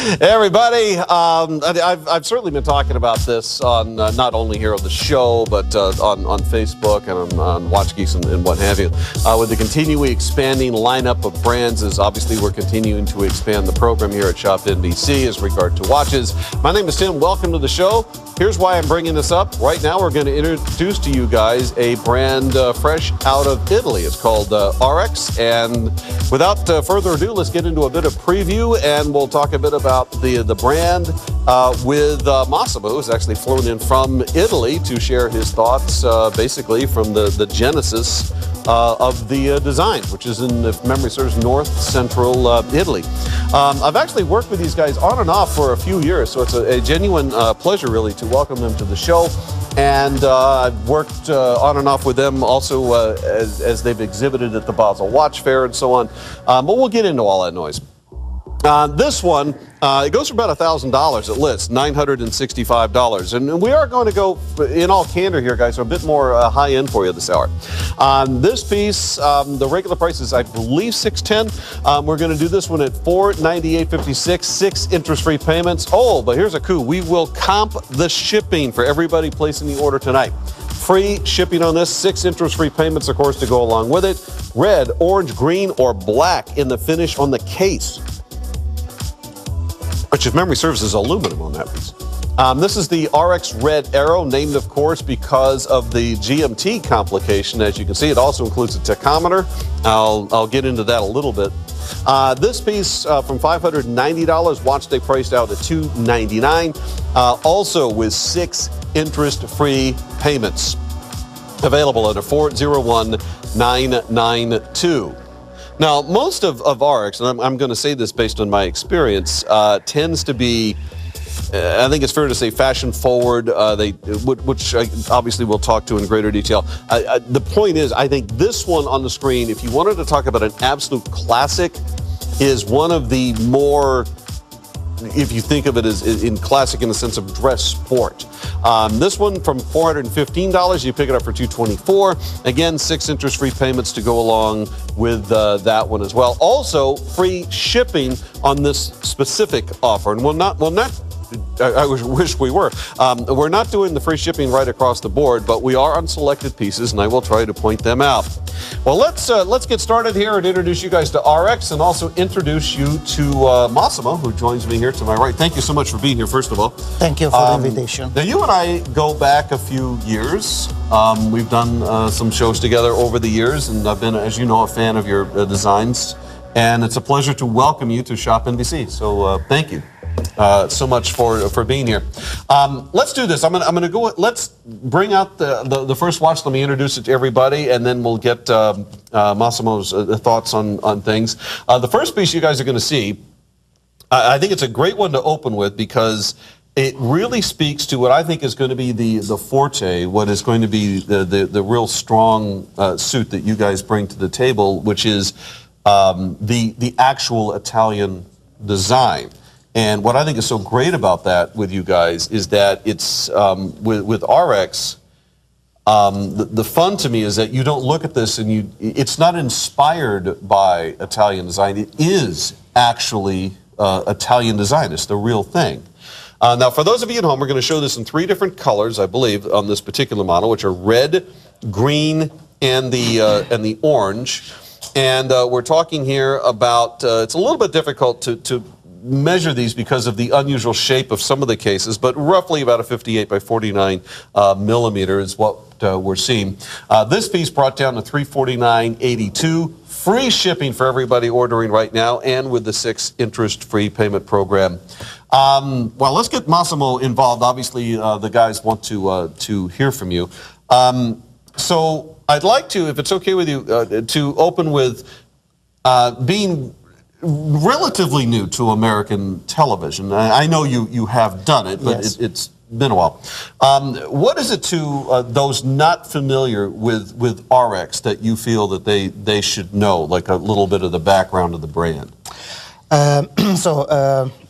Hey everybody, I've certainly been talking about this on not only here on the show, but on Facebook and on Watch Geeks and what have you. With the continually expanding lineup of brands, as obviously we're continuing to expand the program here at Shop NBC as regard to watches. My name is Tim. Welcome to the show. Here's why I'm bringing this up. Right now, we're going to introduce to you guys a brand fresh out of Italy. It's called Haurex. And without further ado, let's get into a bit of preview, and we'll talk a bit about the brand with Massimo, who's actually flown in from Italy to share his thoughts, basically from the genesis of the design, which is in, if memory serves, north central Italy. I've actually worked with these guys on and off for a few years, so it's a genuine pleasure, really, to welcome them to the show. And I've worked on and off with them also as they've exhibited at the Basel Watch Fair and so on. But we'll get into all that noise. This one, it goes for about $1,000 at list, $965. And we are going to go, in all candor here, guys, a bit more high-end for you this hour. This piece, the regular price is, I believe, $610. We're going to do this one at $498.56, 6 interest-free payments. Oh, but here's a coup. We will comp the shipping for everybody placing the order tonight. Free shipping on this, 6 interest-free payments, of course, to go along with it. Red, orange, green, or black in the finish on the case, which, if memory serves, is aluminum on that piece. This is the Haurex Red Arrow, named, of course, because of the GMT complication. As you can see, it also includes a tachometer. I'll get into that a little bit. This piece from $590, watch day priced out at $299, also with 6 interest-free payments. Available at a 401992. Now, most of Haurex, and I'm going to say this based on my experience, tends to be, I think it's fair to say, fashion forward, which obviously we'll talk to in greater detail. The point is, I think this one on the screen, if you wanted to talk about an absolute classic, is one of the more, if you think of it as in classic in the sense of dress sport. This one from $415, you pick it up for $224. Again, 6 interest-free payments to go along with that one as well. Also, free shipping on this specific offer. And I wish we were. We're not doing the free shipping right across the board, but we are on selected pieces, and I will try to point them out. Well, let's get started here and introduce you guys to Haurex, and also introduce you to Massimo, who joins me here to my right. Thank you so much for being here, first of all. Thank you for the invitation. Now, you and I go back a few years. We've done some shows together over the years, and I've been, as you know, a fan of your designs. And it's a pleasure to welcome you to Shop NBC. So thank you so much for being here. Let's do this. I'm gonna go. Let's bring out the first watch. Let me introduce it to everybody, and then we'll get Massimo's thoughts on things. The first piece you guys are going to see, I think it's a great one to open with, because it really speaks to what I think is going to be the forte, what is going to be the real strong suit that you guys bring to the table, which is the actual Italian design. And what I think is so great about that with you guys is that it's, with Haurex, the fun to me is that you don't look at this and it's not inspired by Italian design. It is actually Italian design. It's the real thing. Now, for those of you at home, we're going to show this in 3 different colors, I believe, on this particular model, which are red, green, and the orange. And we're talking here about, it's a little bit difficult to measure these because of the unusual shape of some of the cases, but roughly about a 58 by 49 millimeter is what we're seeing. This piece brought down to $349.82. Free shipping for everybody ordering right now, and with the 6 interest-free payment program. Well, let's get Massimo involved. Obviously, the guys want to hear from you. So I'd like to, if it's okay with you, to open with being relatively new to American television. I know you have done it, but yes, it's been a while. What is it to those not familiar with Haurex that you feel that they should know, like a little bit of the background of the brand?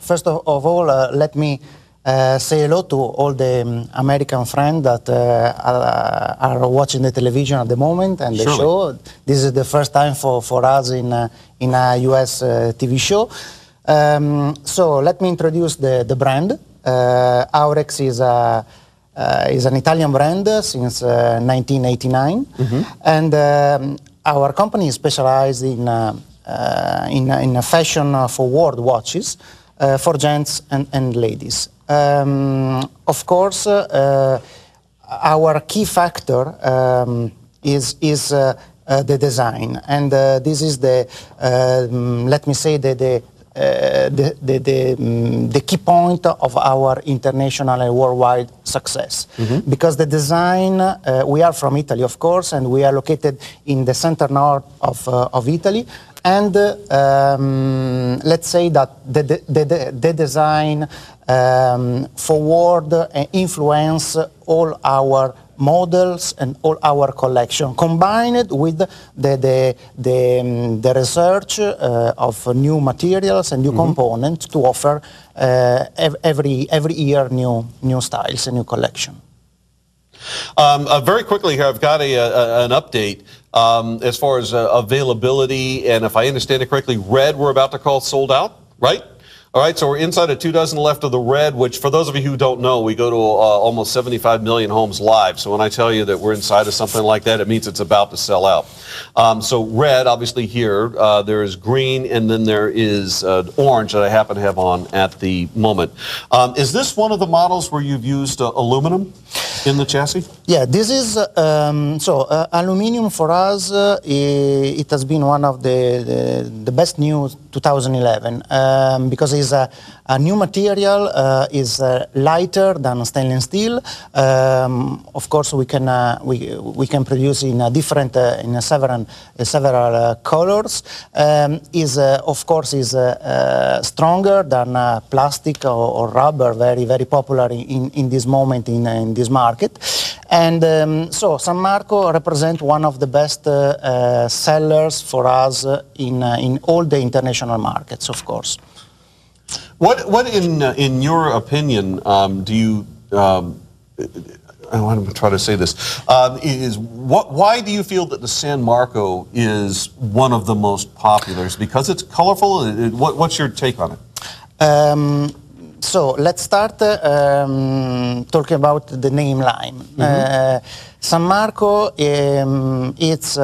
First of all, let me say hello to all the American friends that are watching the television at the moment and the show. This is the first time for us in a US TV show. So let me introduce the brand. Haurex is an Italian brand since 1989, and our company is specialized in fashion forward watches for gents and ladies. Of course, our key factor is the design, and this is the let me say the key point of our international and worldwide success. Because the design, we are from Italy, of course, and we are located in the center north of Italy. And let's say that the design forward and influence all our models and all our collection, combined with the research of new materials and new components to offer every year new styles and new collection. Very quickly here, I've got an update as far as availability, and if I understand it correctly, red we're about to call sold out, right? All right, so we're inside of 2 dozen left of the red, which for those of you who don't know, we go to almost 75 million homes live. So when I tell you that we're inside of something like that, it means it's about to sell out. So red, obviously here, there is green, and then there is orange that I happen to have on at the moment. Is this one of the models where you've used aluminum in the chassis? Yeah, this is, aluminum for us, it has been one of the best news 2011, because it's a new material, is lighter than stainless steel. Of course, we can produce in several colors. Of course is stronger than plastic or rubber, very popular in this moment in this market. And so San Marco represents one of the best sellers for us in all the international markets, of course. What in your opinion, do you, I want to try to say this, why do you feel that the San Marco is one of the most popular? Is it because it's colorful? What's your take on it? So let's start talking about the name line. San Marco, this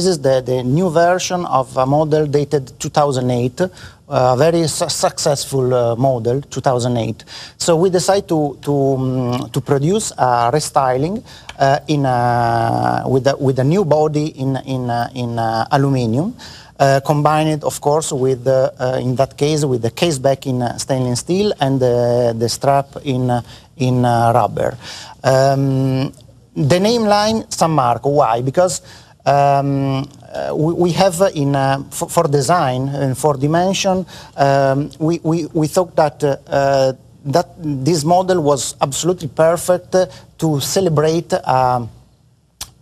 is the new version of a model dated 2008, a very successful model, 2008. So we decided to produce a restyling with a new body in aluminium. Combined, of course, with in that case with the case back in stainless steel and the strap in rubber. The name line San Marco. Why? Because we have for design and for dimension, we thought that that this model was absolutely perfect to celebrate.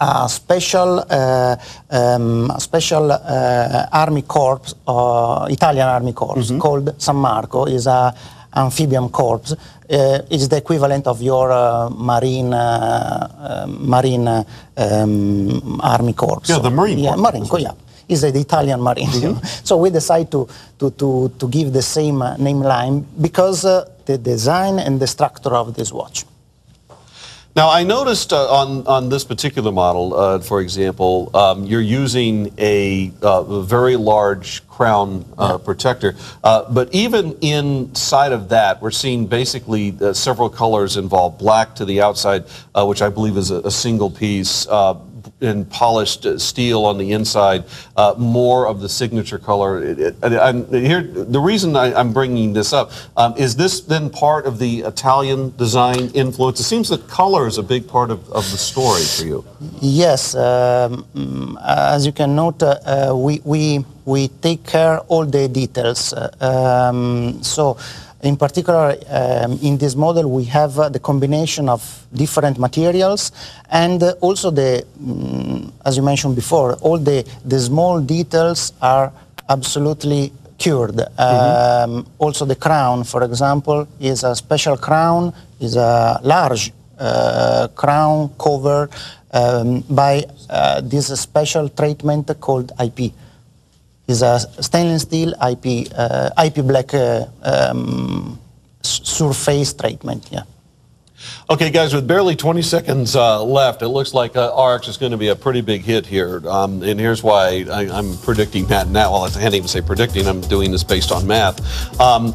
A special army corps, Italian army corps, called San Marco. Is a amphibian corps. It's the equivalent of your marine army corps. Yeah, the Marine Corps. Yeah, Marine Corps. Yeah, is the Italian Marine. So we decided to give the same name line because the design and the structure of this watch. Now, I noticed on this particular model, for example, you're using a very large crown protector. But even inside of that, we're seeing basically several colors involved. Black to the outside, which I believe is a single piece, and polished steel on the inside, more of the signature color. Here, the reason I'm bringing this up, is this then part of the Italian design influence? It seems that color is a big part of the story for you. Yes, as you can note, we take care all the details. So, in particular, in this model, we have the combination of different materials and also as you mentioned before, all the small details are absolutely cured. Also the crown, for example, is a special crown, is a large crown covered by this special treatment called IP. Is a stainless steel IP black surface treatment. Yeah. Okay, guys, with barely 20 seconds left, it looks like Haurex is going to be a pretty big hit here. And here's why I'm predicting that now. Well, I can't even say predicting. I'm doing this based on math.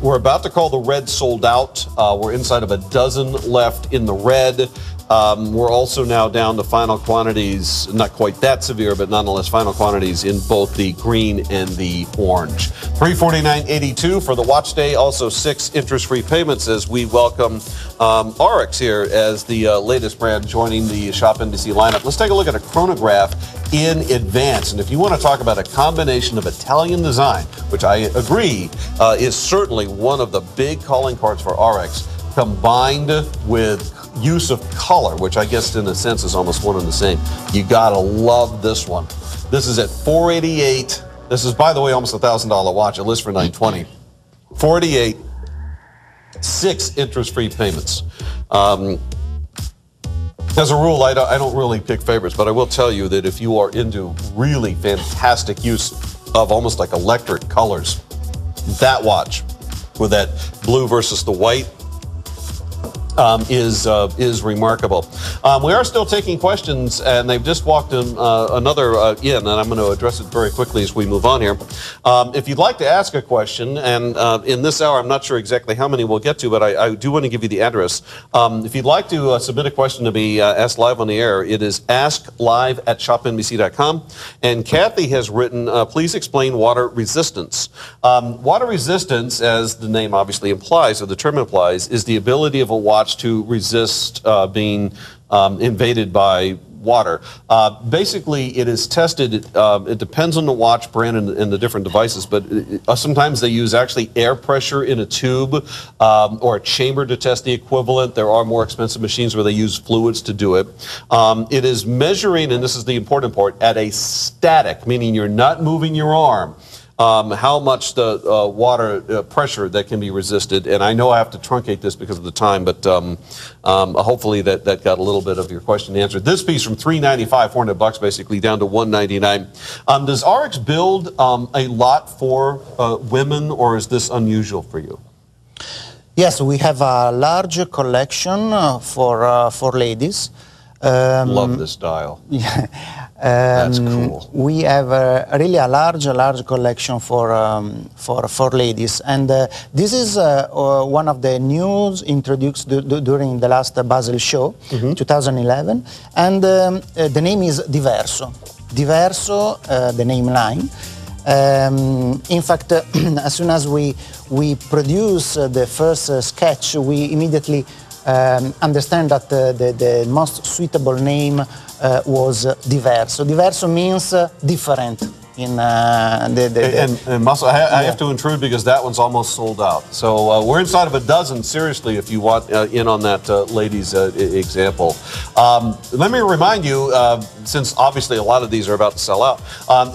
We're about to call the red sold out. We're inside of a dozen left in the red. We're also now down to final quantities, not quite that severe, but nonetheless final quantities in both the green and the orange. $349.82 for the watch day, also 6 interest-free payments as we welcome Haurex here as the latest brand joining the Shop NBC lineup. Let's take a look at a chronograph in advance. And if you want to talk about a combination of Italian design, which I agree is certainly one of the big calling cards for Haurex, combined with use of color, which I guess in a sense is almost one and the same. You gotta love this one. This is at $488. This is, by the way, almost a $1,000 watch. It lists for $920. $488, 6 interest-free payments. As a rule, I don't really pick favorites, but I will tell you that if you are into really fantastic use of almost like electric colors, that watch with that blue versus the white is remarkable. We are still taking questions, and they've just walked in another in, and I'm going to address it very quickly as we move on here. If you'd like to ask a question, and in this hour, I'm not sure exactly how many we'll get to, but I do want to give you the address. If you'd like to submit a question to be asked live on the air, it is asklive@shopnbc.com. And Kathy has written, please explain water resistance. Water resistance, as the name obviously implies, or the term implies, is the ability of a watch to resist being invaded by water. Basically, it is tested. It depends on the watch brand and the different devices, but sometimes they use actually air pressure in a tube or a chamber to test the equivalent. There are more expensive machines where they use fluids to do it. It is measuring, and this is the important part, at a static, meaning you're not moving your arm. How much the water pressure that can be resisted. And I know I have to truncate this because of the time, but hopefully that got a little bit of your question answered. This piece from $395, $400 basically, down to $199. Does Haurex build a lot for women, or is this unusual for you? Yes, we have a large collection for ladies. Love this dial. That's cool. We have really a large collection for ladies, and this is one of the news introduced during the last Basel show, 2011, and the name is Diverso. Diverso, the name line. In fact, as soon as we produce the first sketch, we immediately understand that the most suitable name was Diverso. Diverso means different in and Muscle, I have to intrude because that one's almost sold out. So we're inside of a dozen, seriously, if you want in on that ladies example. Let me remind you, since obviously a lot of these are about to sell out,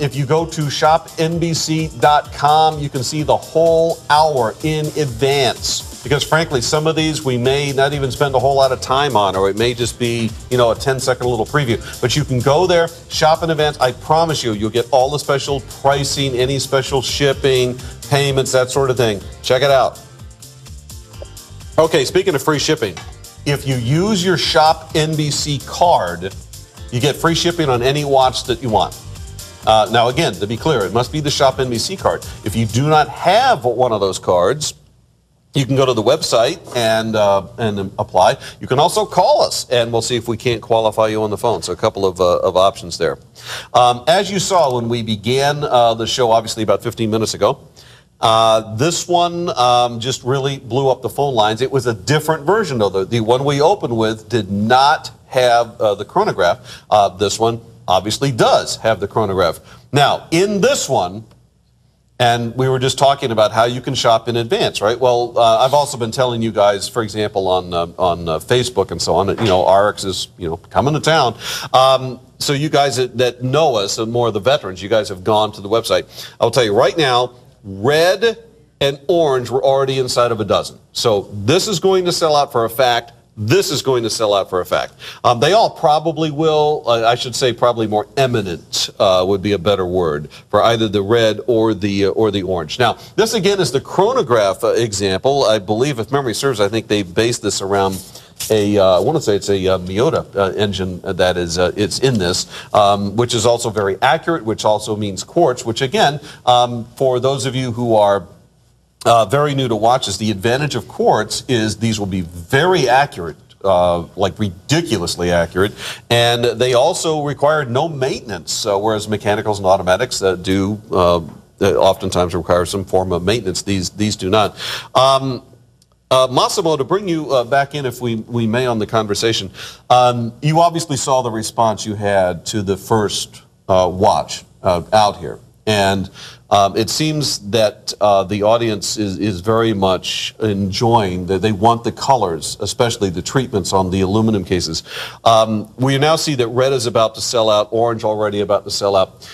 if you go to shopnbc.com, you can see the whole hour in advance. Because frankly, some of these we may not even spend a whole lot of time on, or it may just be, you know, a 10-second little preview. But you can go there, shop in advance. I promise you, you'll get all the special pricing, any special shipping, payments, that sort of thing. Check it out. Okay, speaking of free shipping, if you use your Shop NBC card, you get free shipping on any watch that you want. Now, again, to be clear, it must be the Shop NBC card. If you do not have one of those cards, you can go to the website and apply. You can also call us, and we'll see if we can't qualify you on the phone. So a couple of options there. As you saw when we began the show, obviously about 15 minutes ago, this one just really blew up the phone lines. It was a different version, though. The one we opened with did not have the chronograph. This one obviously does have the chronograph. Now, in this one, and we were just talking about how you can shop in advance, right? Well, I've also been telling you guys, for example, on Facebook and so on, you know, Haurex is, you know, coming to town. So you guys that know us, and more of the veterans, you guys have gone to the website. I'll tell you right now, red and orange were already inside of a dozen. So this is going to sell out for a fact. this is going to sell out for a fact. They all probably will. I should say probably more eminent would be a better word for either the red or the orange. Now, this again is the Chronograph example. I believe, if memory serves, I think they based this around I want to say it's a Miyota engine that is it's in this, which is also very accurate, which also means quartz, which again, for those of you who are very new to watches, the advantage of quartz is these will be very accurate, like ridiculously accurate, and they also require no maintenance, whereas mechanicals and automatics do oftentimes require some form of maintenance. These do not. Massimo, to bring you back in, if we may, on the conversation, you obviously saw the response you had to the first watch out here. And it seems that the audience is very much enjoying that. They want the colors, especially the treatments on the aluminum cases. We now see that red is about to sell out, orange already about to sell out.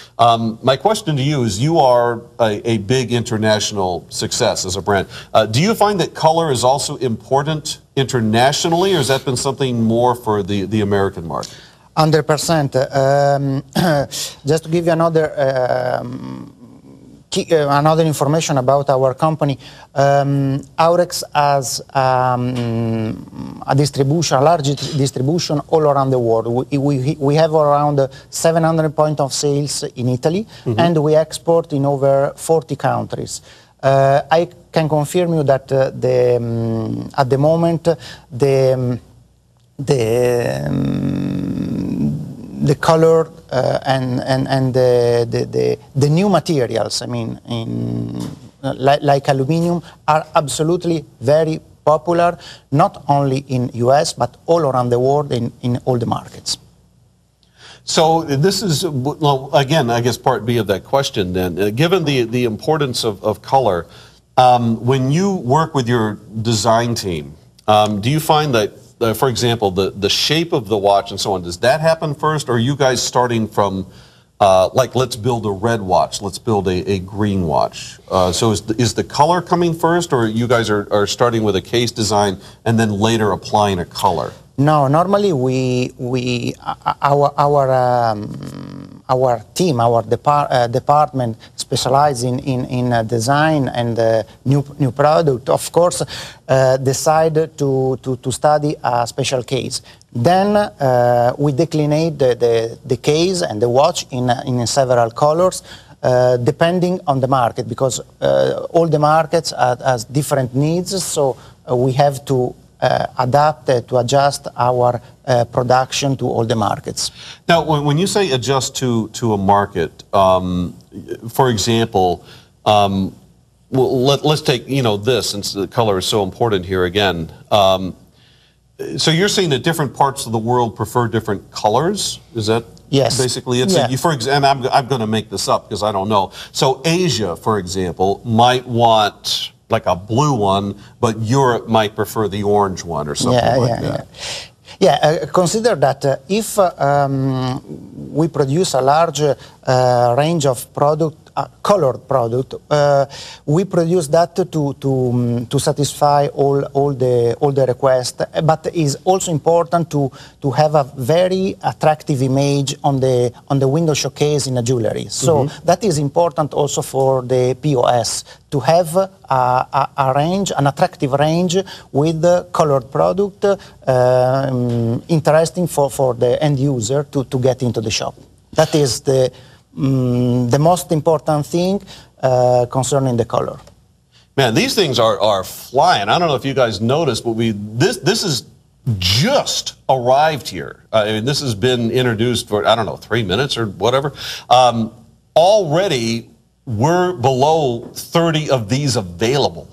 My question to you is, you are a big international success as a brand. Do you find that color is also important internationally, or has that been something more for the American market? 100%. Just to give you another information about our company, Haurex has a distribution, a large distribution all around the world. We have around 700 points of sales in Italy, and we export in over 40 countries. I can confirm you that at the moment the color and the new materials, I mean, like aluminum, are absolutely very popular, not only in US, but all around the world in all the markets. So this is, well, again, I guess part B of that question then. Given the importance of color, when you work with your design team, do you find that, for example, the shape of the watch and so on, does that happen first, or are you guys starting from, like, let's build a red watch, let's build a green watch? So is the color coming first, or you guys are starting with a case design and then later applying a color? No, normally our team, our department specialized in design and new product, of course, decide to study a special case. Then we declinate the case and the watch in several colors, depending on the market, because all the markets has different needs, so we have to adapt, to adjust our production to all the markets. Now, when you say adjust to a market, for example, well, let's take, this, since the color is so important here again. So you're saying that different parts of the world prefer different colors? Is that basically it? Yeah. So for example, I'm going to make this up because I don't know. So Asia, for example, might want like a blue one, but Europe might prefer the orange one or something like that. Yeah, consider that if we produce a large range of colored product, we produce that to satisfy all the requests. But it is also important to have a very attractive image on the window showcase in a jewelry. So that is important also for the POS, to have a range, an attractive range with colored product, interesting for the end user to get into the shop. That is the most important thing concerning the color. Man, these things are flying. I don't know if you guys noticed, but this is just arrived here. I mean, this has been introduced for, I don't know, 3 minutes or whatever. Already, we're below 30 of these available.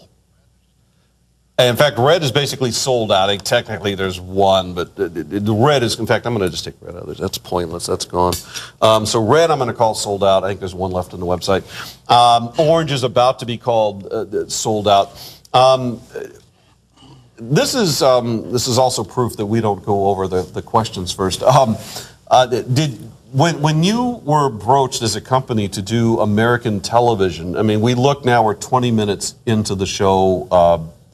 In fact, red is basically sold out. I think technically there's one, but the red is, in fact, I'm going to just take red out. That's pointless. That's gone. So red I'm going to call sold out. I think there's one left on the website. Orange is about to be called sold out. This is also proof that we don't go over the questions first. When you were broached as a company to do American television, I mean, we look now, we're 20 minutes into the show.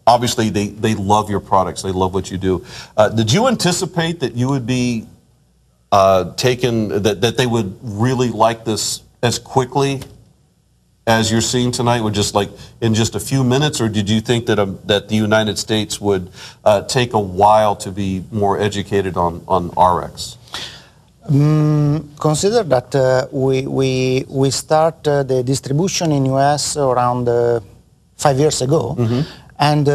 obviously they love your products, they love what you do. Did you anticipate that you would be that they would really like this as quickly as you're seeing tonight, with just like in just a few minutes, or did you think that that the United States would take a while to be more educated on Haurex? Consider that we start the distribution in US around 5 years ago, and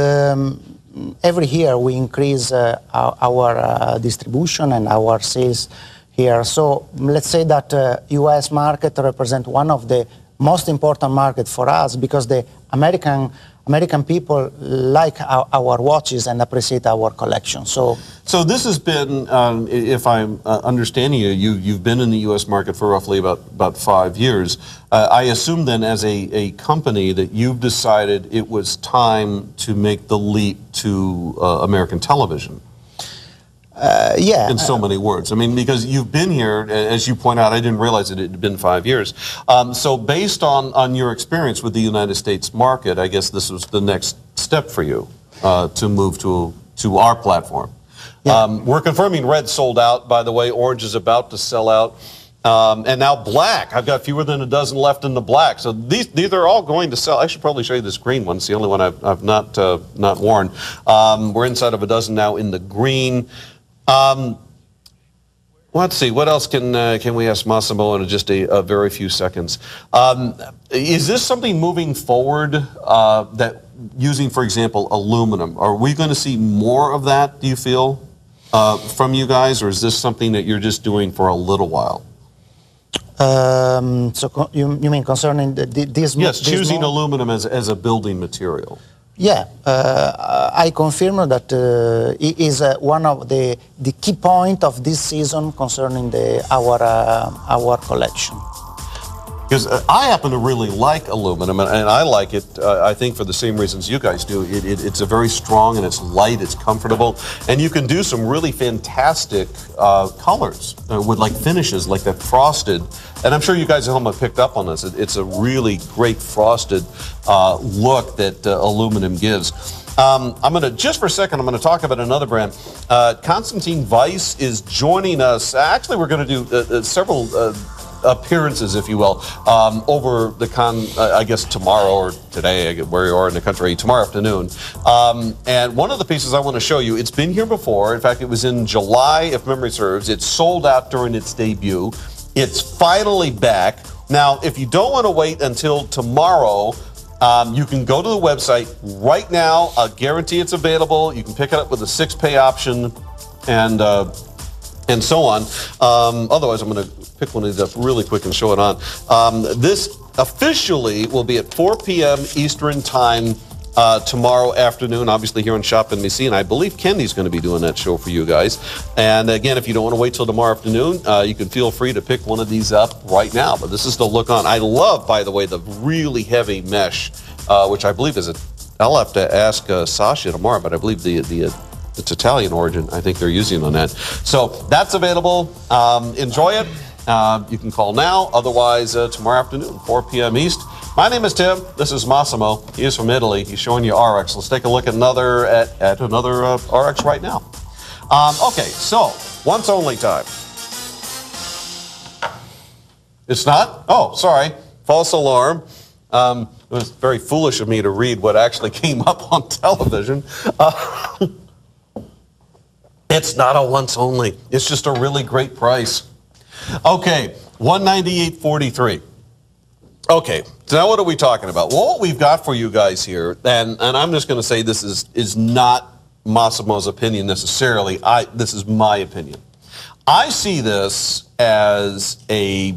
every year we increase our distribution and our sales here. So let's say that US market represents one of the most important market for us, because the American people like our watches and appreciate our collection. So this has been, if I'm understanding you've been in the U.S. market for roughly about 5 years. I assume then, as a company, that you've decided it was time to make the leap to American television. Yeah. In so many words. I mean, because you've been here, as you point out, I didn't realize it had been 5 years. So based on your experience with the United States market, I guess this was the next step for you to move to our platform. Yeah. We're confirming red sold out, by the way. Orange is about to sell out. And now black. I've got fewer than a dozen left in the black. So these are all going to sell. I should probably show you this green one. It's the only one I've not worn. We're inside of a dozen now in the green. Let's see, what else can we ask Massimo in just a very few seconds? Is this something moving forward that using, for example, aluminum? Are we going to see more of that, do you feel, from you guys, or is this something that you're just doing for a little while? So you mean concerning this? Yes, choosing aluminum as a building material. Yeah, I confirm that it is one of the key point of this season concerning our collection. Because I happen to really like aluminum, and I like it, I think, for the same reasons you guys do. It's a very strong, and it's light, it's comfortable, and you can do some really fantastic colors with like finishes, like that frosted. And I'm sure you guys at home have picked up on this. It's a really great frosted look that aluminum gives. I'm going to, just for a second, I'm going to talk about another brand. Konstantin Weiss is joining us. Actually, we're going to do several appearances, if you will, over the I guess tomorrow or today, where you are in the country, tomorrow afternoon. And one of the pieces I want to show you, it's been here before. In fact, it was in July, if memory serves. It sold out during its debut. It's finally back. Now, if you don't want to wait until tomorrow, you can go to the website right now. I guarantee it's available. You can pick it up with a 6-pay option and so on. Otherwise, I'm going to pick one of these up really quick and show it on. This officially will be at 4 p.m. Eastern Time tomorrow afternoon, obviously here on Shop NBC, and I believe Kenny's going to be doing that show for you guys. And again, if you don't want to wait till tomorrow afternoon, you can feel free to pick one of these up right now. But this is the look on. I love, by the way, the really heavy mesh, which I believe is I'll have to ask Sasha tomorrow, but I believe it's Italian origin, I think they're using on that. So that's available. Enjoy it. You can call now. Otherwise, tomorrow afternoon, 4 p.m. East. My name is Tim. This is Massimo. He is from Italy. He's showing you Haurex. Let's take a look at another Haurex right now. Okay, so once only time. It's not? Oh, sorry. False alarm. It was very foolish of me to read what actually came up on television. It's not a once only. It's just a really great price. Okay, $198.43. Okay, so now what are we talking about? Well, what we've got for you guys here, and I'm just going to say this is not Massimo's opinion necessarily. This is my opinion. I see this as a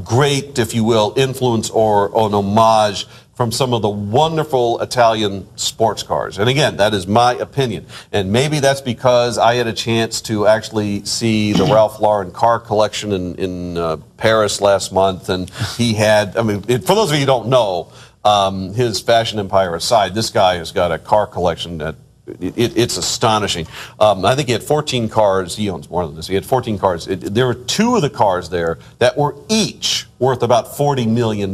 great, if you will, influence or an homage from some of the wonderful Italian sports cars. And again, that is my opinion. And maybe that's because I had a chance to actually see the Ralph Lauren car collection in Paris last month. And he had, I mean, for those of you who don't know, his fashion empire aside, this guy has got a car collection that it's astonishing. I think he had 14 cars. He owns more than this. He had 14 cars. There were 2 of the cars there that were each worth about $40 million.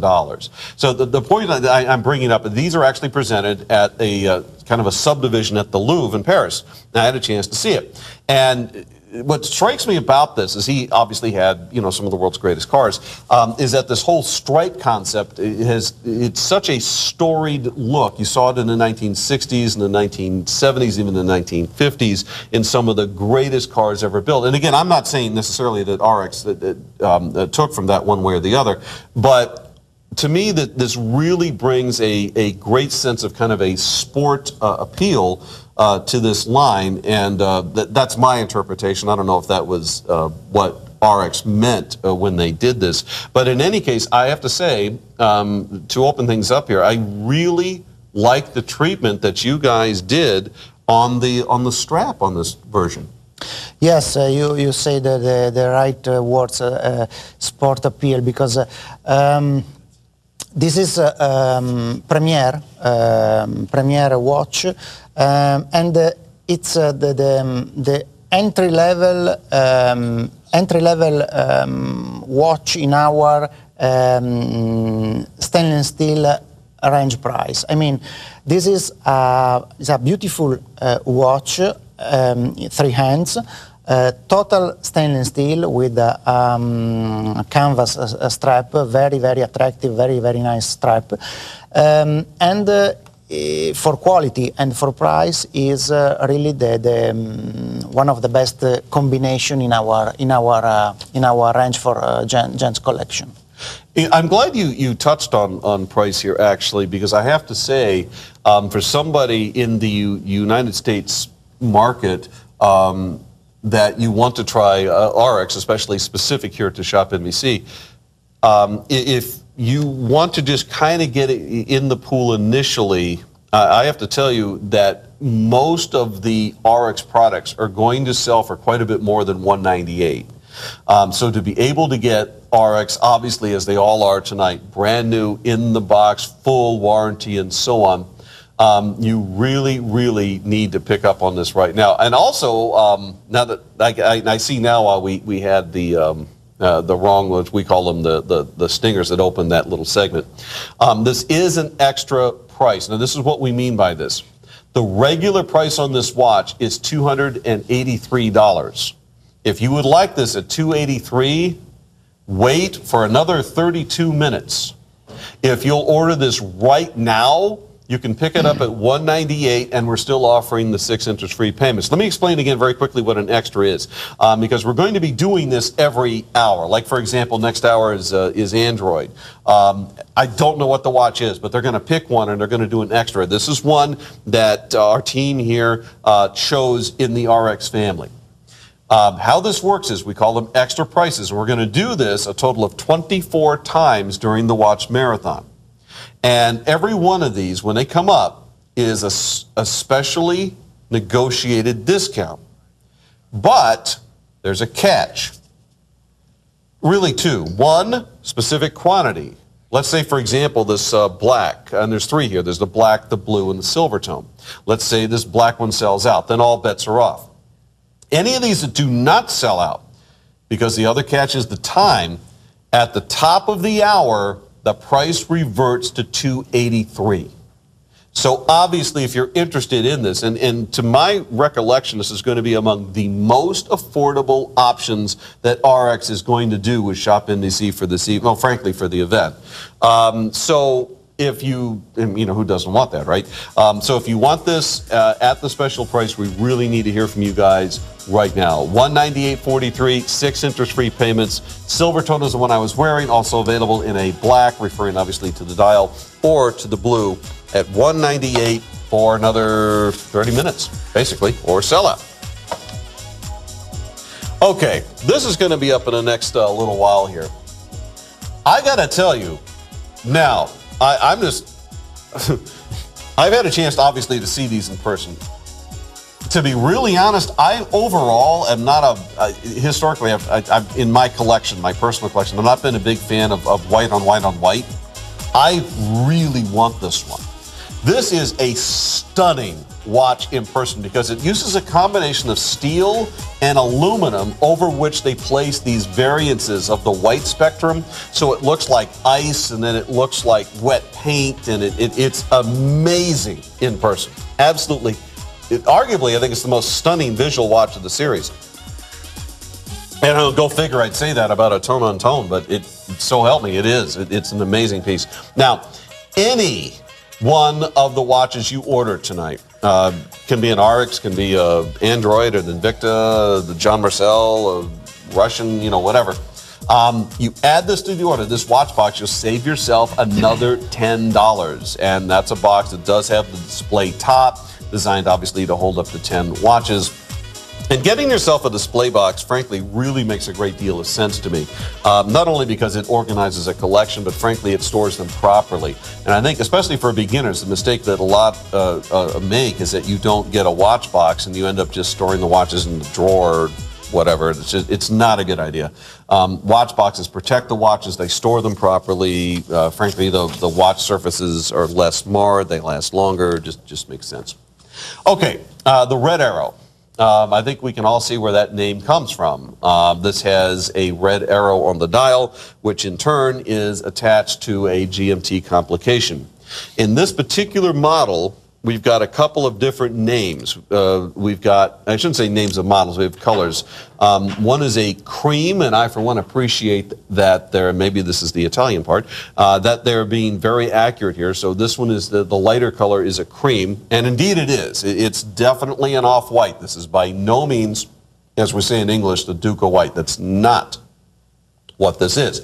So the point that I'm bringing up, these are actually presented at a kind of a subdivision at the Louvre in Paris. And I had a chance to see it. And what strikes me about this is he obviously had, some of the world's greatest cars, is that this whole stripe concept it's such a storied look. You saw it in the 1960s, in the 1970s, even the 1950s, in some of the greatest cars ever built. And again, I'm not saying necessarily that Haurex took from that one way or the other, but to me, that this really brings a great sense of kind of a sport appeal to this line, and that's my interpretation. I don't know if that was what Haurex meant when they did this, but in any case, I have to say, to open things up here, I really like the treatment that you guys did on the strap on this version. Yes, you say the right words, sport appeal, because this is Premier watch, and it's the entry level watch in our stainless steel range price. I mean, this is a beautiful watch, 3 hands. Total stainless steel with a canvas strap, very, very attractive, very, very nice strap. And for quality and for price is really the one of the best combination in our range for gents collection. I'm glad you touched on price here, actually, because I have to say, for somebody in the United States market, that you want to try Haurex, especially specific here to Shop NBC. If you want to just kind of get it in the pool initially, I have to tell you that most of the Haurex products are going to sell for quite a bit more than $198. So to be able to get Haurex, obviously, as they all are tonight, brand new, in the box, full warranty, and so on, you really, really need to pick up on this right now. And also, now that I see now while we had the wrong ones, we call them the stingers that open that little segment. This is an extra price. Now, this is what we mean by this. The regular price on this watch is $283. If you would like this at $283, wait for another 32 minutes. If you'll order this right now, you can pick it up at $198, and we're still offering the 6 interest-free payments. Let me explain again very quickly what an extra is, because we're going to be doing this every hour. Like, for example, next hour is Android. I don't know what the watch is, but they're going to pick one, and they're going to do an extra. This is one that our team here chose in the Haurex family. How this works is we call them extra prices, and we're going to do this a total of 24 times during the watch marathon. And every one of these, when they come up, is a specially negotiated discount. But there's a catch. Really 2. 1, specific quantity. Let's say, for example, this black, and there's 3 here. There's the black, the blue, and the silver tone. Let's say this black one sells out. Then all bets are off. Any of these that do not sell out, because the other catch is the time, at the top of the hour, the price reverts to $283. So obviously, if you're interested in this, and to my recollection, this is going to be among the most affordable options that Haurex is going to do with Shop NBC for this evening, well, frankly, for the event. So if you who doesn't want that, right? So if you want this at the special price, we really need to hear from you guys right now. $198.43, 6 interest-free payments. Silver tone is the one I was wearing, also available in a black, referring obviously to the dial, or to the blue at $198 for another 30 minutes, basically, or sellout. Okay, this is going to be up in the next little while here. I got to tell you, now, I'm just, I've had a chance, obviously, to see these in person. To be really honest, I overall am not historically, I've in my collection, my personal collection, I've not been a big fan of white on white on white. I really want this one. This is a stunning watch in person because it uses a combination of steel and aluminum over which they place these variances of the white spectrum. So it looks like ice and then it looks like wet paint, and it's amazing in person. Absolutely. Arguably, I think it's the most stunning visual watch of the series. And go figure, I'd say that about a tone on tone, but so help me, it is. It's an amazing piece. Now, any one of the watches you order tonight can be an Haurex, can be Android or the Invicta, the John Marcel, Russian, whatever. You add this to the order, this watch box, you'll save yourself another $10. And that's a box that does have the display top, designed obviously to hold up to 10 watches. And getting yourself a display box, frankly, really makes a great deal of sense to me. Not only because it organizes a collection, but frankly, it stores them properly. And I think, especially for beginners, the mistake that a lot make is that you don't get a watch box and you end up just storing the watches in the drawer or whatever. It's not a good idea. Watch boxes protect the watches. They store them properly. Frankly, the watch surfaces are less marred. They last longer. Just makes sense. Okay, the Red Arrow. I think we can all see where that name comes from. This has a red arrow on the dial, which in turn is attached to a GMT complication. In this particular model, we've got a couple of different names. We've got, I shouldn't say names of models, we have colors. One is a cream, and I for one appreciate that maybe this is the Italian part, that they're being very accurate here. So this one is the lighter color is a cream, and indeed it is. It's definitely an off-white. This is by no means, as we say in English, the Duke of White. That's not what this is.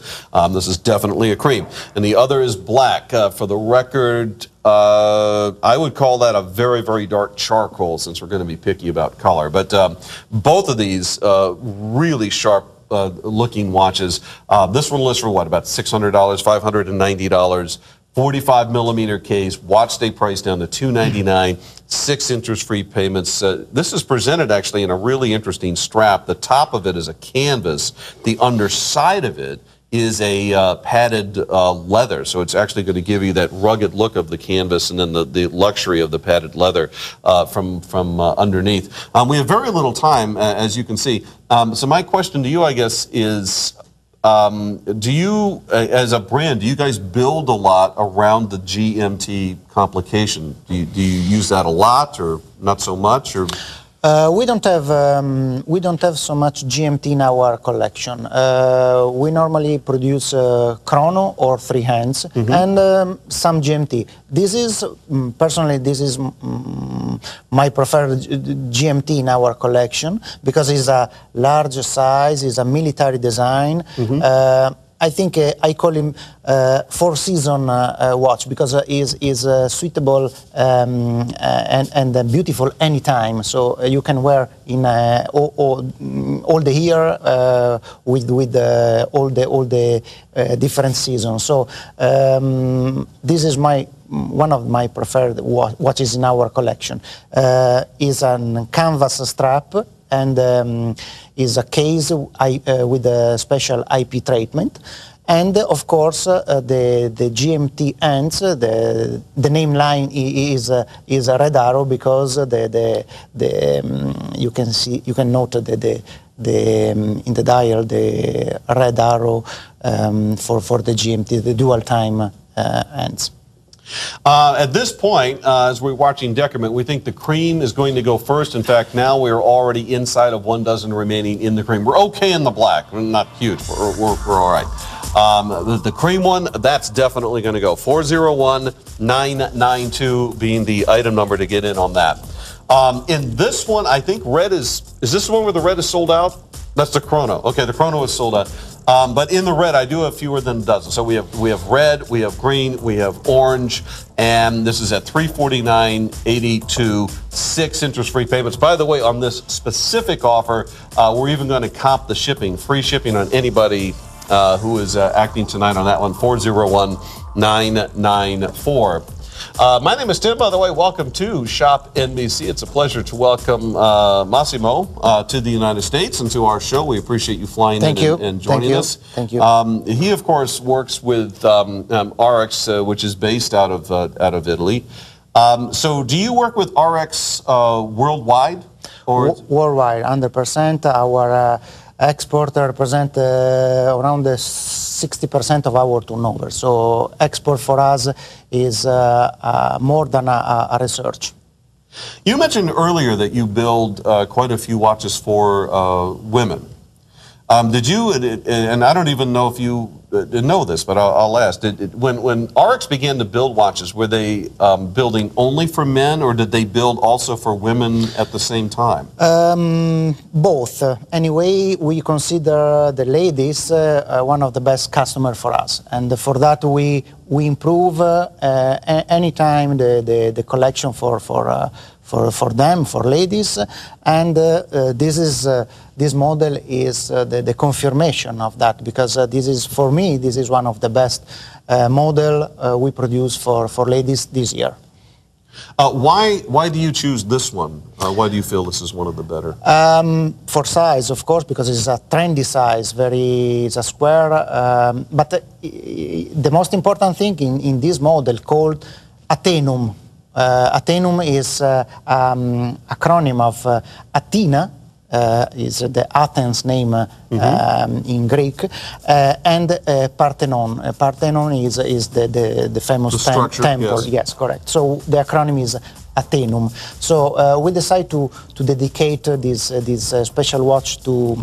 This is definitely a cream. And the other is black. For the record, I would call that a very, very dark charcoal, since we're going to be picky about color. But both of these really sharp looking watches. This one lists for what, about $600, $590. 45 millimeter case, watch stay price down to $299, 6 interest-free payments. This is presented actually in a really interesting strap. The top of it is a canvas. The underside of it is a padded leather. So it's actually going to give you that rugged look of the canvas and then the luxury of the padded leather from underneath. We have very little time, as you can see. So my question to you, I guess, is do you, as a brand, do you guys build a lot around the GMT complication? Do you use that a lot, or not so much, or? We don't have so much GMT in our collection. We normally produce chrono or free hands and some GMT. This is personally my preferred GMT in our collection because it's a large size, it's a military design. I think I call him four-season watch because is suitable and beautiful anytime. So you can wear in all the year with all the different seasons. So this is one of my preferred watches in our collection. Is a canvas strap and is a case with a special IP treatment, and of course the GMT ends. The name line is a red arrow because you can note in the dial the red arrow for the GMT, the dual time ends. At this point, as we're watching decrement, we think the cream is going to go first. In fact, now we're already inside of 1 dozen remaining in the cream. We're okay in the black. We're not huge. We're all right. The cream one, that's definitely going to go. 401992 being the item number to get in on that. In this one, I think red is this the one where the red is sold out? That's the chrono. Okay, the chrono is sold out. But in the red, I do have fewer than a dozen. So we have red, we have green, we have orange, and this is at $349.82, 6 interest-free payments. By the way, on this specific offer, we're even going to comp the shipping, free shipping on anybody who is acting tonight on that one, 401994. My name is Tim, by the way. Welcome to Shop NBC. It's a pleasure to welcome Massimo to the United States and to our show. We appreciate you flying in and joining us. Thank you. He, of course, works with Haurex, which is based out of Italy. So do you work with Haurex worldwide? Or Worldwide, 100%. Our export represent around 60% of our turnover. So export for us is more than a research. you mentioned earlier that you build quite a few watches for women. Did you, and I don't even know if you know this, but I'll ask, when Haurex began to build watches, were they building only for men, or did they build also for women at the same time? Both. Anyway, we consider the ladies one of the best customers for us. And for that, we improve anytime the collection for them, for ladies, and this model is the confirmation of that, because this is, for me, this is one of the best model we produce for ladies this year. Why do you choose this one? Why do you feel this is one of the better? For size, of course, because it's a trendy size, it's a square, but the most important thing in this model called Athenum. Athenum is acronym of Athena, is the Athens name in Greek, and Parthenon. Parthenon is the famous temple. Yes, correct. So the acronym is Athenum. So we decided to dedicate this special watch to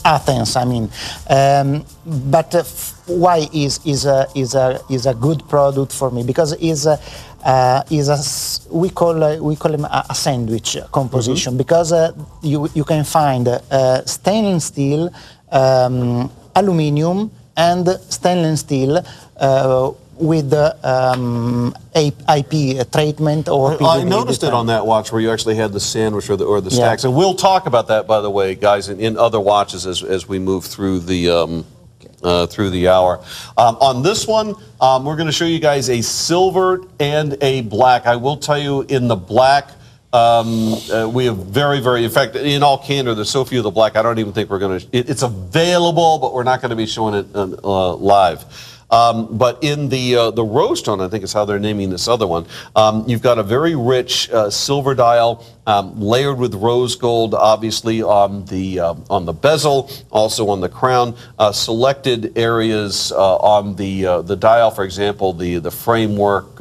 Athens. I mean, but why is a good product for me? Because we call him a sandwich composition, because you can find stainless steel, aluminium, and stainless steel with IP treatment or I noticed it on that watch where you actually had the sandwich or the stacks. And we'll talk about that, by the way, guys, in other watches as we move through the hour. On this one, we're going to show you guys a silver and a black. I will tell you, in the black, we have very, in fact, in all candor, there's so few of the black, I don't even think we're going to, it's available, but we're not going to be showing it live. But in the rose tone, I think is how they're naming this other one, you've got a very rich silver dial, layered with rose gold, obviously on the bezel, also on the crown. Selected areas on the dial, for example, the framework.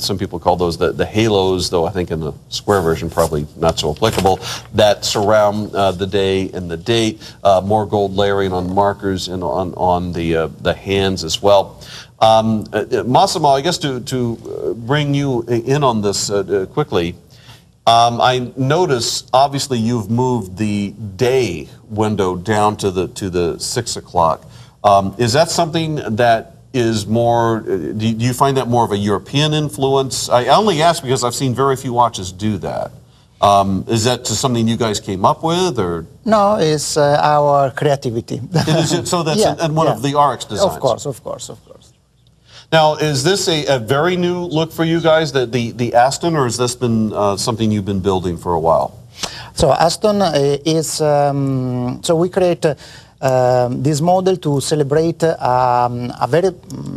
Some people call those the halos, though I think in the square version probably not so applicable. That surround the day and the date. More gold layering on markers and on the hands as well. Massimo, I guess to bring you in on this quickly, I notice obviously you've moved the day window down to the 6 o'clock. Is that something that is more? Do you find that more of a European influence? I only ask because I've seen very few watches do that. Is that just something you guys came up with, or? No, it's our creativity. So that's one of the Haurex designs. Of course. Now, is this a very new look for you guys, the Aston, or has this been something you've been building for a while? So Aston is, so we create this model to celebrate a very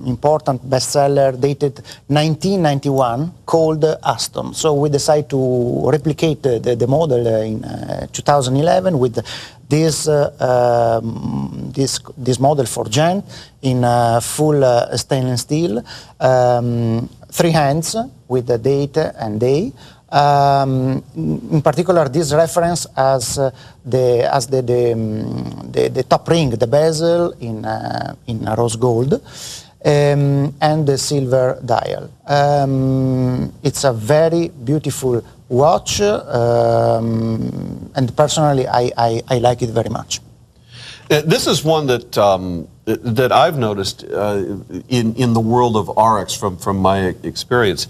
important bestseller dated 1991 called Aston. So we decided to replicate the model in 2011 with this model for Gen in full stainless steel, 3 hands with the date and day. In particular, this reference as the top ring, the bezel in rose gold, and the silver dial. It's a very beautiful watch, and personally, I like it very much. This is one that I've noticed in the world of Haurex from my experience.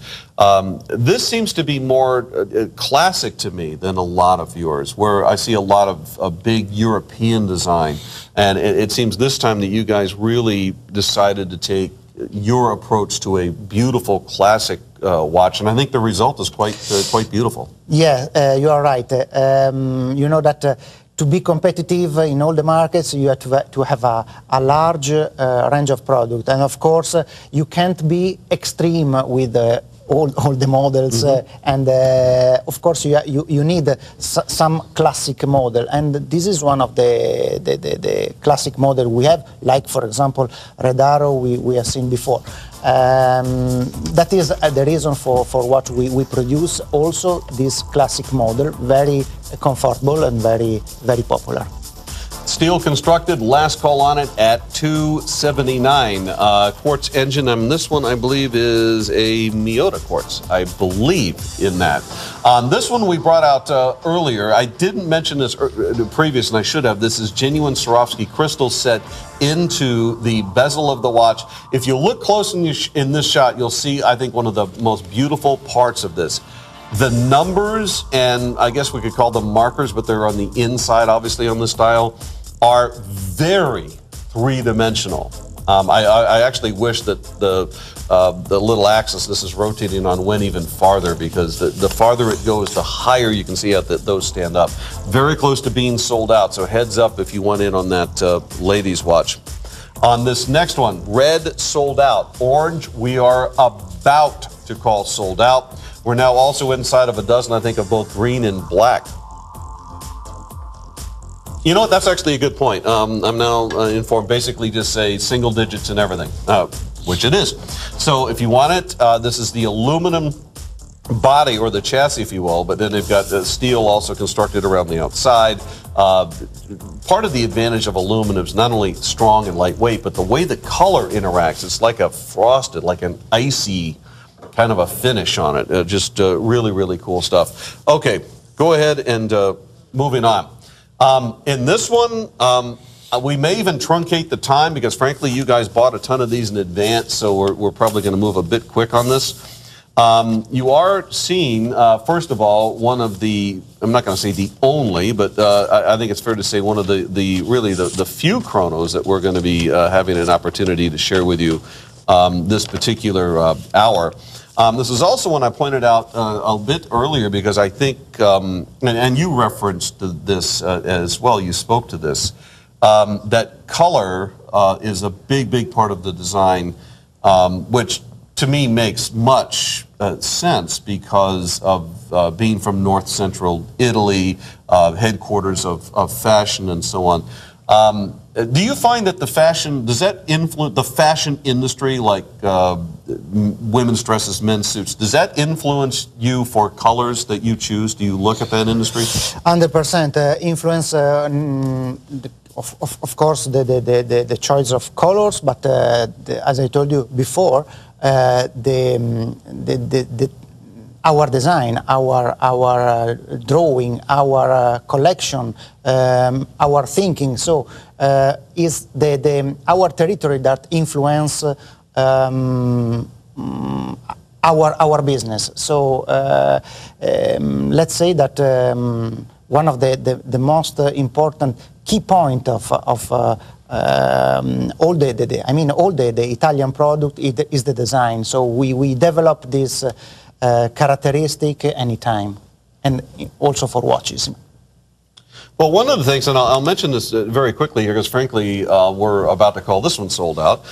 This seems to be more classic to me than a lot of yours, where I see a lot of big European design. And it seems this time that you guys really decided to take your approach to a beautiful classic watch, and I think the result is quite beautiful. Yeah, you are right. You know that to be competitive in all the markets, you have to have a large range of product. And of course, you can't be extreme with all the models. And of course, you need some classic model. And this is one of the classic model we have, like, for example, Red Arrow we have seen before. That is the reason for what we produce also this classic model, very comfortable and very popular. Steel constructed, last call on it at $279. Quartz engine, and this one I believe is a Miyota quartz. I believe in that. This one we brought out earlier. I didn't mention this previous, and I should have. This is genuine Swarovski crystal set into the bezel of the watch. If you look close in this shot, you'll see, I think, one of the most beautiful parts of this. The numbers, and I guess we could call them markers, but they're on the inside, obviously, on this dial, are very three-dimensional. I actually wish that the little axis this is rotating on went even farther, because the farther it goes, the higher you can see how those stand up. Very close to being sold out, so heads up if you want in on that ladies' watch. On this next one, red sold out. Orange, we are about to call sold out. We're now also inside of a dozen, I think, of both green and black. You know what? That's actually a good point. I'm now informed. Basically, just say single digits and everything, which it is. So if you want it, this is the aluminum body, or the chassis, if you will, but then they've got steel also constructed around the outside. Part of the advantage of aluminum is not only strong and lightweight, but the way the color interacts. It's like a frosted, like an icy kind of a finish on it. Just really, really cool stuff. Okay, go ahead and moving on. In this one, we may even truncate the time, because frankly, you guys bought a ton of these in advance, so we're probably going to move a bit quick on this. You are seeing, first of all, one of the, I'm not going to say the only, but I think it's fair to say one of the few chronos that we're going to be having an opportunity to share with you this particular hour. This is also one I pointed out a bit earlier, because I think, and you referenced this as well, you spoke to this, that color is a big part of the design, which to me makes much sense because of being from North Central Italy, headquarters of fashion and so on. Do you find that the fashion, does that influence the fashion industry, like women's dresses, men's suits, does that influence you for colors that you choose? Do you look at that industry? 100% influence, of course, the choice of colors, but as I told you before, our design, our drawing, our collection, our thinking. So is our territory that influence our business. So let's say that one of the most important key point of all the Italian product is the design. So we develop this characteristic anytime, and also for watches. Well, one of the things, and I'll mention this very quickly here, because frankly we're about to call this one sold out,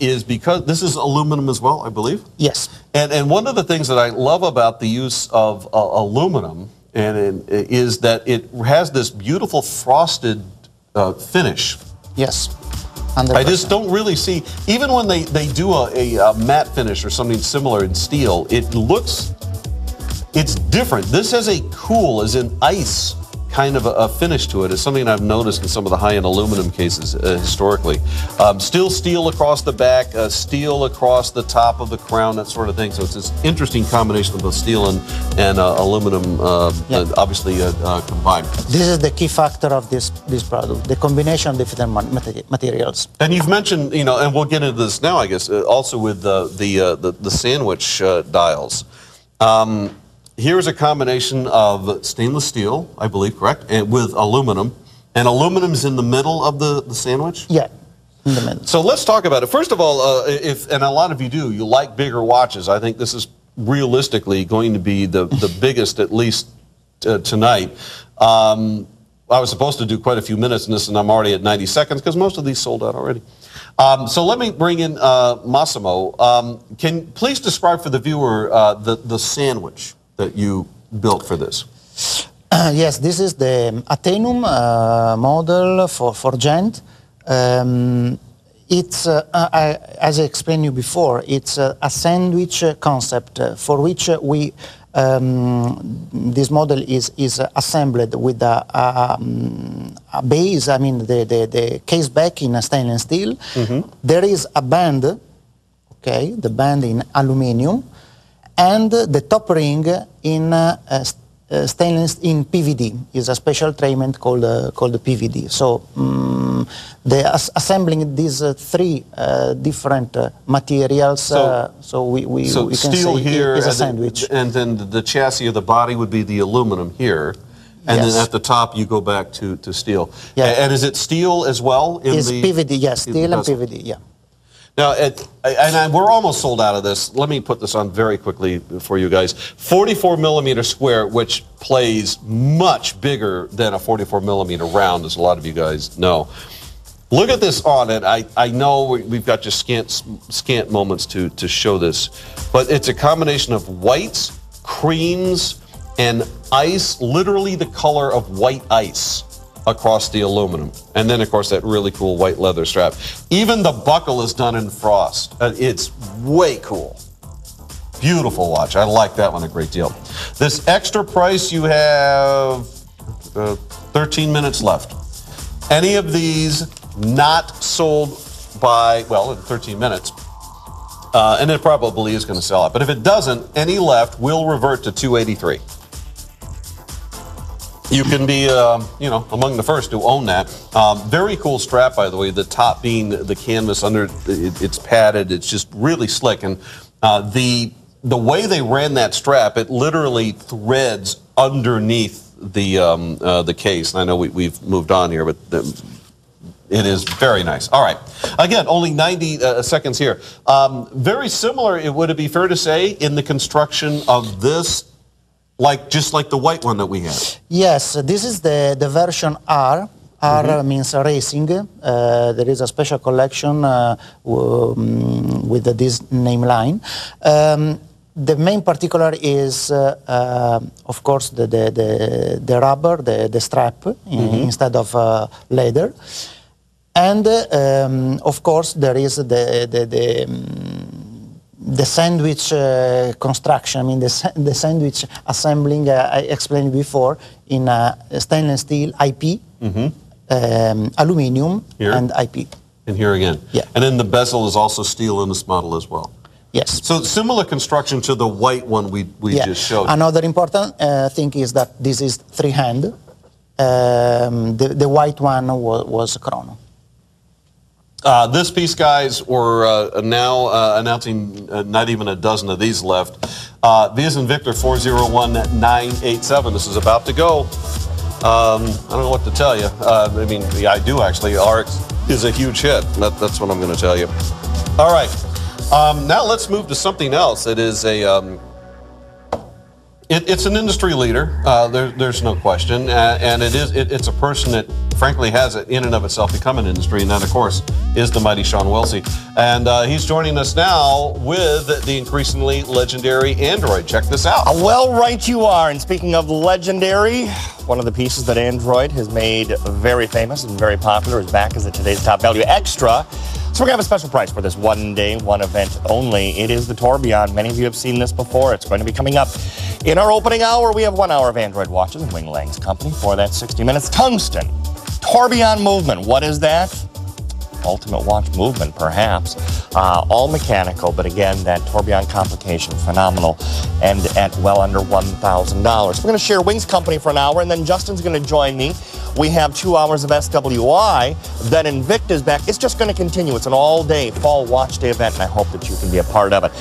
is because this is aluminum as well, I believe? Yes. And one of the things that I love about the use of aluminum is that it has this beautiful frosted finish. Yes. 100%. I just don't really see, even when they do a matte finish or something similar in steel, it's different. This has a cool, as in ice, kind of a finish to it. It's something I've noticed in some of the high-end aluminum cases historically. Still steel across the back, steel across the top of the crown, that sort of thing. So it's this interesting combination of both steel and aluminum, obviously combined. This is the key factor of this product, the combination of different materials. And you've mentioned, and we'll get into this now, I guess, also with the sandwich dials. Here's a combination of stainless steel, I believe, correct, and with aluminum. And aluminum's in the middle of the sandwich? Yeah, in the middle. So let's talk about it. First of all, and a lot of you do, you like bigger watches. I think this is realistically going to be the biggest, at least tonight. I was supposed to do quite a few minutes in this, and I'm already at 90 seconds because most of these sold out already. So let me bring in Massimo. Can you please describe for the viewer the sandwich that you built for this? Yes, this is the Atenum model for Gent. It's, as I explained you before, it's a sandwich concept for which we this model is assembled with a base. I mean the case back in stainless steel. Mm-hmm. There is a band, okay, the band in aluminium, and the top ring in stainless in PVD is a special treatment called PVD. So assembling these three different materials, so we can steel say here is a sandwich. And then the chassis of the body would be the aluminum here, and yes. then at the top you go back to steel. Yeah. And is it steel as well? It's PVD, yes, steel and PVD, yeah. Now, we're almost sold out of this. Let me put this on very quickly for you guys. 44 millimeter square, which plays much bigger than a 44 millimeter round, as a lot of you guys know. Look at this on it. I know we've got just scant moments to show this, but it's a combination of whites, creams, and ice, literally the color of white ice across the aluminum. And then, of course, that really cool white leather strap. Even the buckle is done in frost. It's way cool. Beautiful watch. I like that one a great deal. This extra price, you have 13 minutes left. Any of these not sold by, well, in 13 minutes, and it probably is going to sell out. But if it doesn't, any left will revert to $283. You can be, among the first to own that. Very cool strap, by the way. The top being the canvas under, it's padded. It's just really slick. And the way they ran that strap, it literally threads underneath the case. And I know we've moved on here, but it is very nice. All right. Again, only 90 seconds here. Very similar, would it be fair to say, in the construction of this, just like the white one that we have? Yes, this is the version R. R means racing. There is a special collection with this name line. The main particular is, of course, the rubber, the strap, instead of leather. And, of course, there is the sandwich construction, I mean the sandwich assembling, I explained before, in stainless steel, IP, aluminium, here, and IP. And here again. Yeah. And then the bezel is also steel in this model as well. Yes. So similar construction to the white one we just showed. Another important thing is that this is three-hand. The white one was chrono. This piece, guys, we're now announcing not even a dozen of these left. V as in Victor 401987. This is about to go. I don't know what to tell you. I mean, I do actually. Haurex is a huge hit. That's what I'm going to tell you. All right. Now let's move to something else. It is a. It's an industry leader. There's no question, and it's a person that, frankly, has in and of itself become an industry, and that, of course, is the mighty Sean Wilsey. And he's joining us now with the increasingly legendary Android. Check this out. Well, right you are. And speaking of legendary, one of the pieces that Android has made very famous and very popular is back as a today's top value extra. So we're going to have a special price for this one day, one event only. It is the Tourbillon. Many of you have seen this before. It's going to be coming up in our opening hour. We have 1 hour of Android watches and Wing Lang's company for that 60 minutes. Tungsten. Tourbillon movement. What is that? Ultimate watch movement, perhaps. All mechanical, but again, that tourbillon complication, phenomenal, and at well under $1,000. We're going to share Wings company for an hour, and then Justin's going to join me. We have 2 hours of SWI. Then Invicta's back. It's just going to continue. It's an all-day fall watch day event, and I hope that you can be a part of it.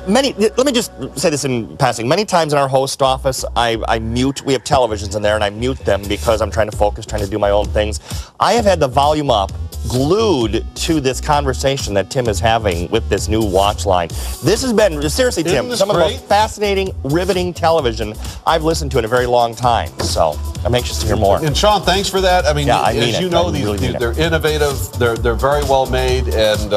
Let me just say this in passing. Many times in our host office, I mute. We have televisions in there, and I mute them because I'm trying to focus, trying to do my own things. I have had the volume up glued to this conversation that Tim is having with this new watch line. This has been, seriously, Tim, some of the most fascinating, riveting television I've listened to in a very long time. So I'm anxious to hear more. And Sean, thanks for that. I mean, yeah, as you know, they're innovative, they're very well made, and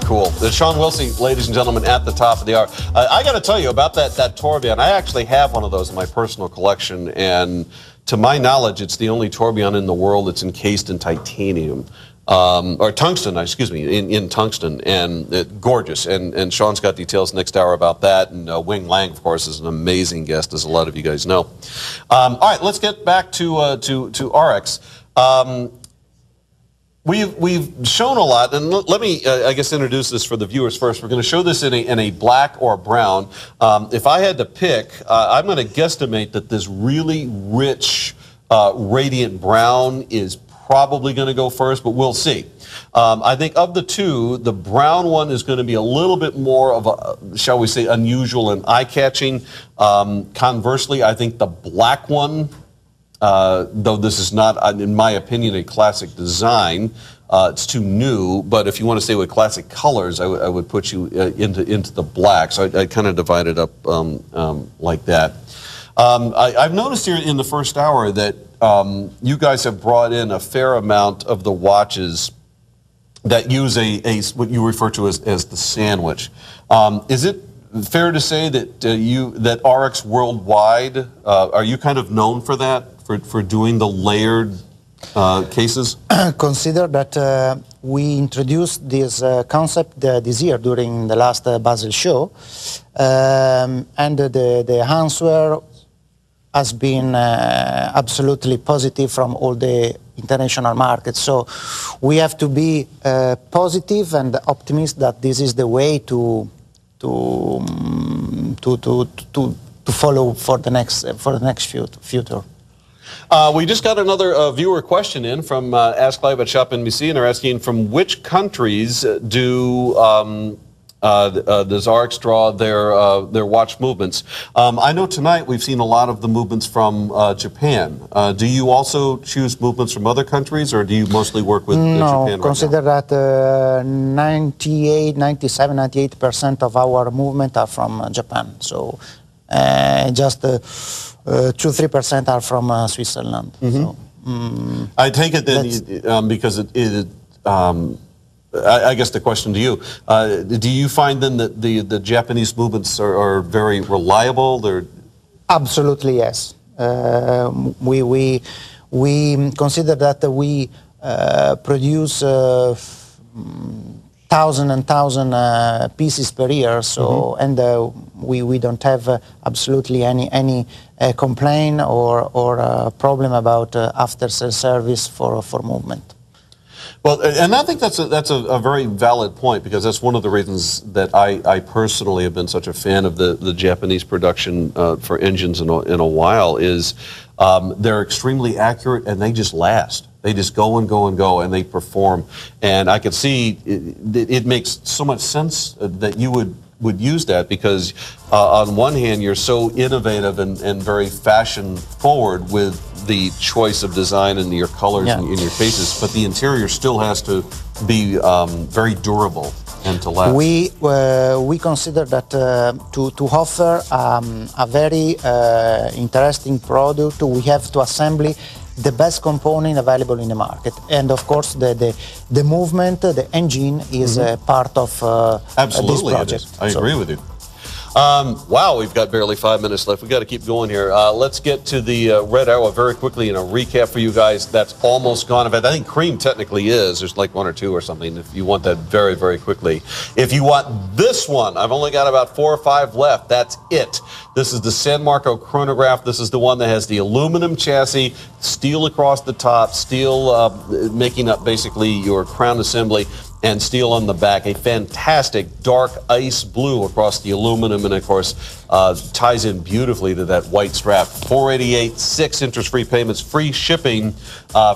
cool. Sean Wilsey, ladies and gentlemen, at the top of the hour. I got to tell you about that tourbillon. I actually have one of those in my personal collection, and to my knowledge, it's the only tourbillon in the world that's encased in titanium. Or tungsten, excuse me, in tungsten, and gorgeous. And Sean's got details next hour about that. And Wing Lang, of course, is an amazing guest, as a lot of you guys know. All right, let's get back to Haurex. We've shown a lot, and let me, I guess, introduce this for the viewers first. We're going to show this in a black or brown. If I had to pick, I'm going to guesstimate that this really rich, radiant brown is probably going to go first, but we'll see. I think of the two, the brown one is going to be a little bit more of a, shall we say, unusual and eye-catching. Conversely, I think the black one, though this is not, in my opinion, a classic design, it's too new, but if you want to stay with classic colors, I would put you into the black. So I kind of divide it up like that. I've noticed here in the first hour that you guys have brought in a fair amount of the watches that use what you refer to as the sandwich. Is it fair to say that that Haurex worldwide, are you kind of known for that, for doing the layered cases? Consider that we introduced this concept this year during the last Basel show, and the answer has been absolutely positive from all the international markets. So we have to be positive and optimistic that this is the way to follow for the next future. We just got another viewer question in from Ask Live at Shop NBC, and they're asking, from which countries does Haurex draw their watch movements? I know tonight we've seen a lot of the movements from Japan. Do you also choose movements from other countries, or do you mostly work with Japan right now? Consider that 98, 97, 98% of our movement are from Japan. So just 2-3% are from Switzerland. Mm-hmm. So, I take it that because I guess the question to you, do you find then that the Japanese movements are very reliable? Absolutely, yes. We consider that we produce thousand and thousand pieces per year, so and we don't have absolutely any complaint or problem about after sales service for movement. Well, and I think that's a very valid point, because that's one of the reasons that I personally have been such a fan of the Japanese production for engines in a while, is they're extremely accurate and they just last. They just go and go and go, and they perform. And I could see it makes so much sense that you would use that, because on one hand you're so innovative and very fashion forward with the choice of design and your colors in your faces, but the interior still has to be very durable and to last. We consider that to offer a very interesting product, we have to assemble the best component available in the market, and of course the movement, the engine is part of this project. I agree with you. Wow, we've got barely 5 minutes left. We've got to keep going here. Let's get to the red arrow very quickly in a recap for you guys. That's almost gone. In fact, I think cream technically is. There's like one or two or something, if you want that very, very quickly. If you want this one, I've only got about 4 or 5 left. That's it. This is the San Marco Chronograph. This is the one that has the aluminum chassis, steel across the top, steel making up basically your crown assembly, and steel on the back. A fantastic dark ice blue across the aluminum, and of course ties in beautifully to that white strap. $488, 6 interest-free payments, free shipping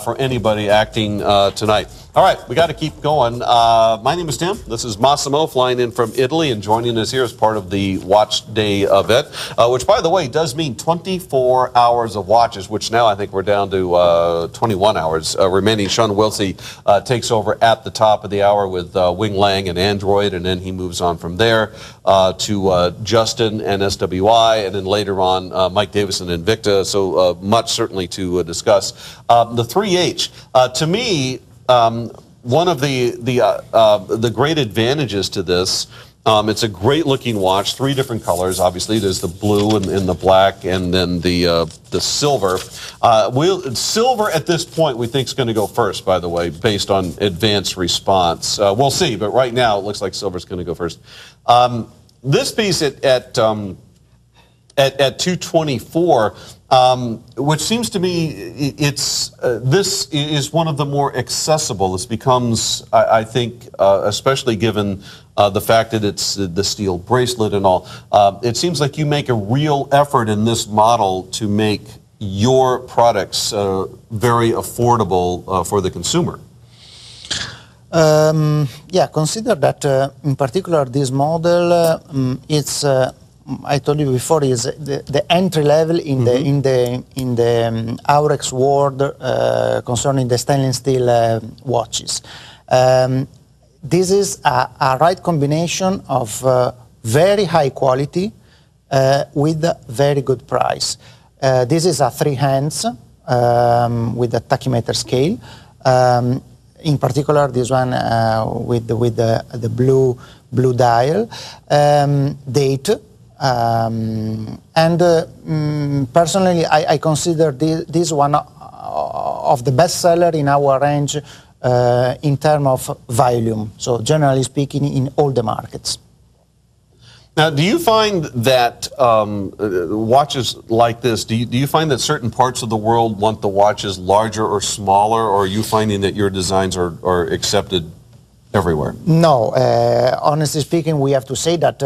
for anybody acting tonight. All right, we got to keep going. My name is Tim. This is Massimo flying in from Italy and joining us here as part of the Watch Day event, which, by the way, does mean 24 hours of watches, which now I think we're down to 21 hours remaining. Sean Wilsey takes over at the top of the hour with Wing Lang and Android, and then he moves on from there to Justin and SWI, and then later on Mike Davison and Invicta. So much certainly to discuss. The 3H, to me, one of the great advantages to this, it's a great looking watch, 3 different colors. Obviously, there's the blue and the black, and then the silver. Silver at this point we think is going to go first, by the way, based on advanced response. We'll see, but right now it looks like silver is going to go first. This piece at 224. Which seems to me this is one of the more accessible. This becomes, I think, especially given the fact that it's the steel bracelet and all, it seems like you make a real effort in this model to make your products very affordable for the consumer. Yeah, consider that in particular this model, it's I told you before, is the entry level in the Haurex world concerning the stainless steel watches. This is a right combination of very high quality with a very good price. This is a 3 hands with a tachymeter scale. In particular, this one with the blue dial. Date. Personally, I consider this one of the best seller in our range in terms of volume. So generally speaking, in all the markets. Now, do you find that watches like this, do you find that certain parts of the world want the watches larger or smaller, or are you finding that your designs are accepted everywhere? No, honestly speaking, we have to say that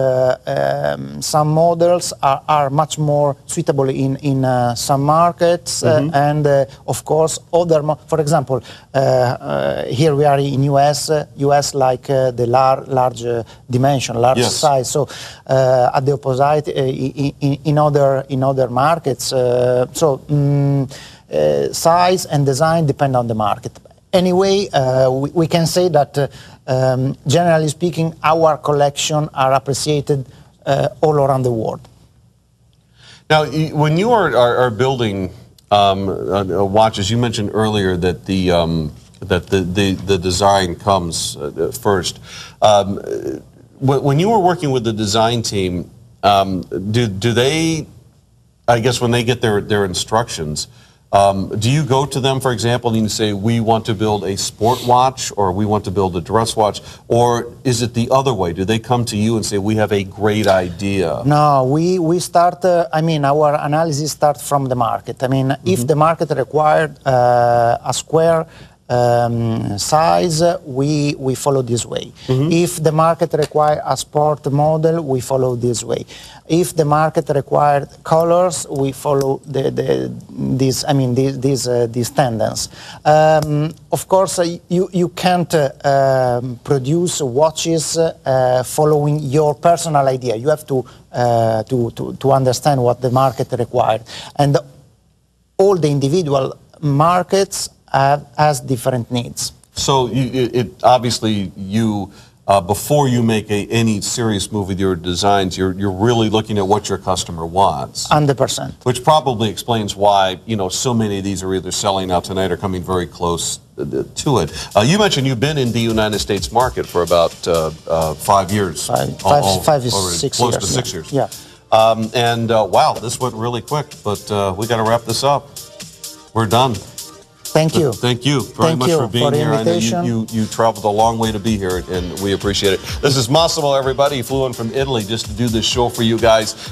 some models are much more suitable in some markets, and of course other. For example, here we are in US like the large dimension, large size. So at the opposite, in other markets, size and design depend on the market. Anyway, we can say that, generally speaking, our collection are appreciated all around the world. Now, when you are building watches, you mentioned earlier that the design comes first. When you were working with the design team, do they, I guess, when they get their instructions, do you go to them, for example, and you say, we want to build a sport watch, or we want to build a dress watch, or is it the other way? Do they come to you and say, we have a great idea? No, we start, our analysis starts from the market. If the market required a square size, we follow this way. If the market requires a sport model, we follow this way. If the market required colors, we follow these tendencies. Of course, you can't produce watches following your personal idea. You have to understand what the market required, and all the individual markets has different needs. So obviously you before you make any serious move with your designs, you're really looking at what your customer wants. 100%. Which probably explains why so many of these are either selling out tonight or coming very close to it. You mentioned you've been in the United States market for about 5 years. Five is 6 years. Close to 6 years. Yeah. Wow, this went really quick, but we got to wrap this up. We're done. Thank you. Thank you very much for being here. I know you traveled a long way to be here, and we appreciate it. This is Massimo, everybody. He flew in from Italy just to do this show for you guys.